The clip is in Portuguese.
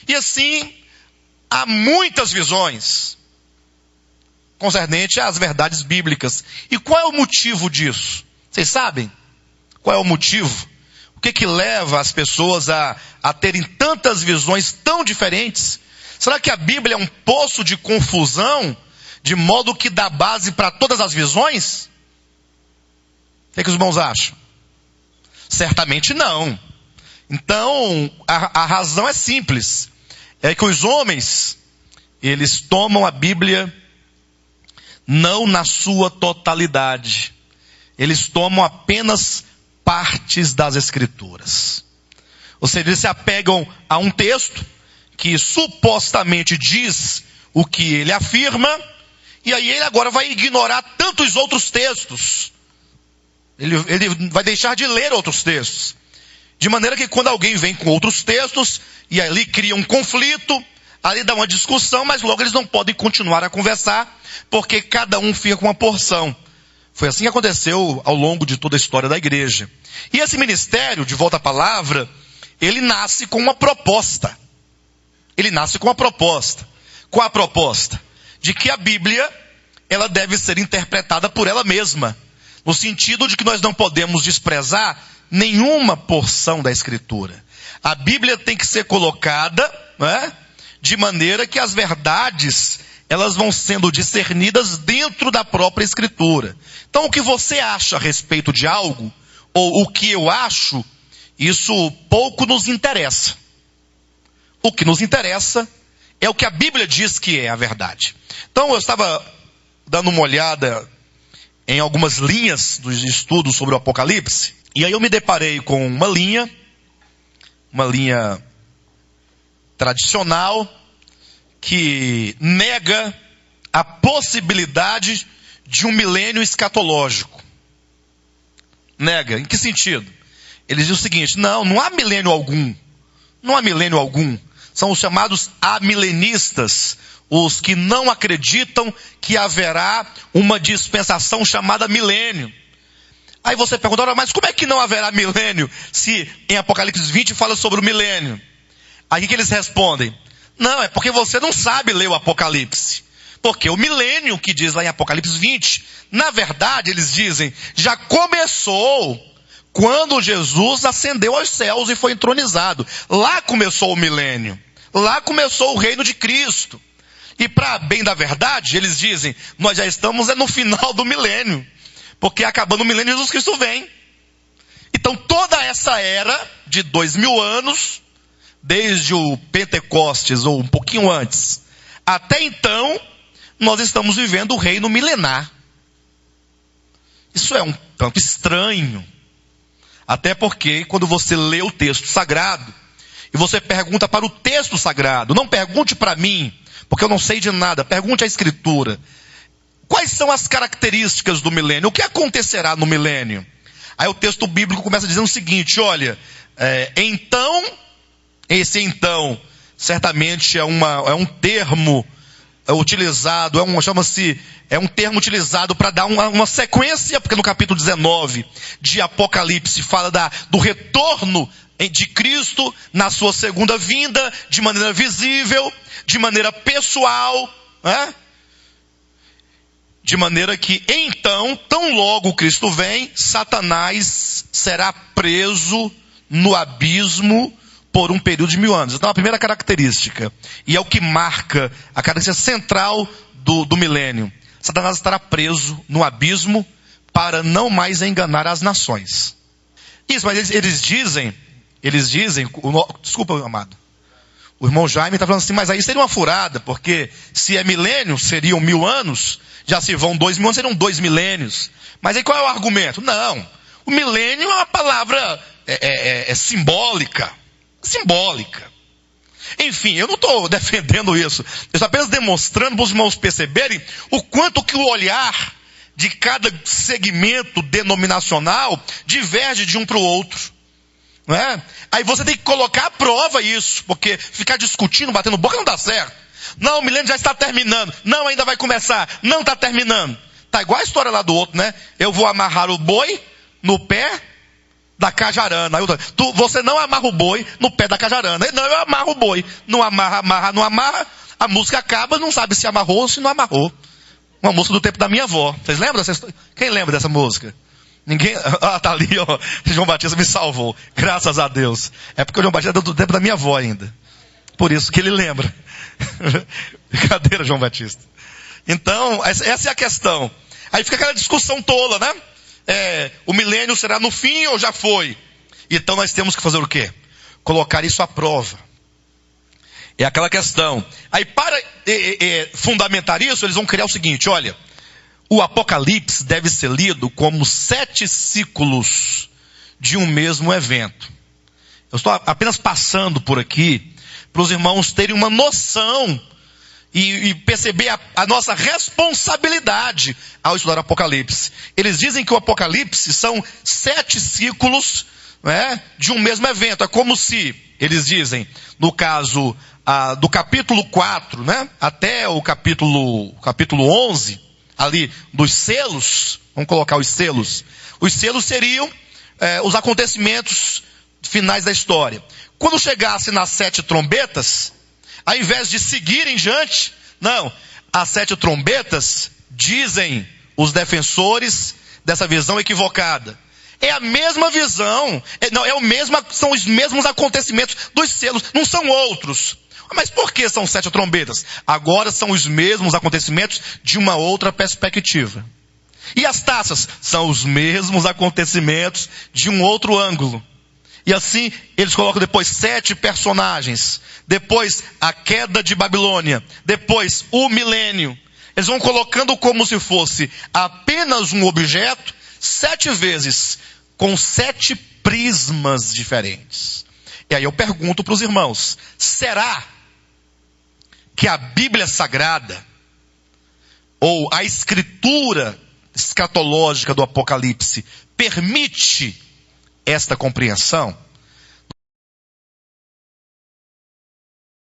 E assim, há muitas visões concernente às verdades bíblicas. E qual é o motivo disso? Vocês sabem? Qual é o motivo? O que leva as pessoas a terem tantas visões tão diferentes? Será que a Bíblia é um poço de confusão, de modo que dá base para todas as visões? O que os irmãos acham? Certamente não. Então, a razão é simples. É que os homens, eles tomam a Bíblia não na sua totalidade. Eles tomam apenas partes das Escrituras. Ou seja, eles se apegam a um texto que supostamente diz o que ele afirma, e aí ele agora vai ignorar tantos outros textos. Ele vai deixar de ler outros textos. De maneira que quando alguém vem com outros textos, e ali cria um conflito, ali dá uma discussão, mas logo eles não podem continuar a conversar, porque cada um fica com uma porção. Foi assim que aconteceu ao longo de toda a história da igreja. E esse ministério, de volta à palavra, ele nasce com uma proposta. Ele nasce com uma proposta. Qual a proposta? De que a Bíblia, ela deve ser interpretada por ela mesma. No sentido de que nós não podemos desprezar nenhuma porção da Escritura. A Bíblia tem que ser colocada, né, de maneira que as verdades, elas vão sendo discernidas dentro da própria Escritura. Então, o que você acha a respeito de algo, ou o que eu acho, isso pouco nos interessa. O que nos interessa é o que a Bíblia diz que é a verdade. Então, eu estava dando uma olhada em algumas linhas dos estudos sobre o Apocalipse, e aí eu me deparei com uma linha tradicional, que nega a possibilidade de um milênio escatológico. Nega. Em que sentido? Eles dizem o seguinte: não há milênio algum. Não há milênio algum. São os chamados amilenistas, os que não acreditam que haverá uma dispensação chamada milênio. Aí você pergunta, mas como é que não haverá milênio, se em Apocalipse 20 fala sobre o milênio? Aí o que eles respondem? Não, é porque você não sabe ler o Apocalipse. Porque o milênio que diz lá em Apocalipse 20, na verdade, eles dizem, já começou quando Jesus ascendeu aos céus e foi entronizado. Lá começou o milênio. Lá começou o reino de Cristo. E para bem da verdade, eles dizem, nós já estamos no final do milênio. Porque acabando o milênio, Jesus Cristo vem. Então toda essa era de 2000 anos, desde o Pentecostes, ou um pouquinho antes, até então, nós estamos vivendo o reino milenar. Isso é um tanto estranho. Até porque, quando você lê o texto sagrado, e você pergunta para o texto sagrado, não pergunte para mim, porque eu não sei de nada, pergunte à Escritura. Quais são as características do milênio? O que acontecerá no milênio? Aí o texto bíblico começa dizendo o seguinte, olha, então, esse então, certamente é um termo utilizado, é um termo utilizado para dar uma sequência, porque no capítulo 19 de Apocalipse fala do retorno de Cristo na sua segunda vinda, de maneira visível, de maneira pessoal, né? De maneira que então, tão logo Cristo vem, Satanás será preso no abismo por um período de 1000 anos. Então a primeira característica, e é o que marca a característica central do milênio, Satanás estará preso no abismo para não mais enganar as nações. Isso, mas eles dizem, desculpa, amado, o irmão Jaime está falando assim, mas aí seria uma furada, porque se é milênio, seriam 1000 anos, já se vão 2000 anos, seriam 2 milênios. Mas aí qual é o argumento? Não, o milênio é uma palavra simbólica. Enfim, eu não estou defendendo isso. Eu estou apenas demonstrando para os irmãos perceberem o quanto que o olhar de cada segmento denominacional diverge de um para o outro. Não é? Aí você tem que colocar à prova isso, porque ficar discutindo, batendo boca não dá certo. Não, o milênio já está terminando. Não, ainda vai começar. Não está terminando. Tá igual a história lá do outro, né? Eu vou amarrar o boi no pé da cajarana. Você não amarra o boi no pé da cajarana. Não, eu amarro o boi. Não amarra, não amarra. A música acaba, não sabe se amarrou ou se não amarrou. Uma música do tempo da minha avó. Vocês lembram dessa história? Quem lembra dessa música? Ninguém? Ah, tá ali, ó. João Batista me salvou. Graças a Deus. É porque o João Batista é do tempo da minha avó ainda. Por isso que ele lembra. Brincadeira, João Batista. Então, essa é a questão. Aí fica aquela discussão tola, né? O milênio será no fim ou já foi? Então nós temos que fazer o quê? Colocar isso à prova. É aquela questão. Aí para fundamentar isso, eles vão criar o seguinte, olha. O Apocalipse deve ser lido como 7 ciclos de um mesmo evento. Eu estou apenas passando por aqui para os irmãos terem uma noção e perceber a nossa responsabilidade ao estudar o Apocalipse. Eles dizem que o Apocalipse são 7 ciclos, né, de um mesmo evento. É como se, eles dizem, no caso do capítulo 4, né, até o capítulo 11, ali dos selos, vamos colocar os selos. Os selos seriam os acontecimentos finais da história. Quando chegasse nas 7 trombetas, ao invés de seguir em diante, não, as 7 trombetas, dizem os defensores dessa visão equivocada. É a mesma visão, são os mesmos acontecimentos dos selos, não são outros. Mas por que são 7 trombetas? Agora são os mesmos acontecimentos de uma outra perspectiva. E as taças? São os mesmos acontecimentos de um outro ângulo. E assim, eles colocam depois 7 personagens. Depois, a queda de Babilônia. Depois, o milênio. Eles vão colocando como se fosse apenas um objeto, 7 vezes, com 7 prismas diferentes. E aí eu pergunto para os irmãos, será que a Bíblia Sagrada, ou a escritura escatológica do Apocalipse, permite esta compreensão?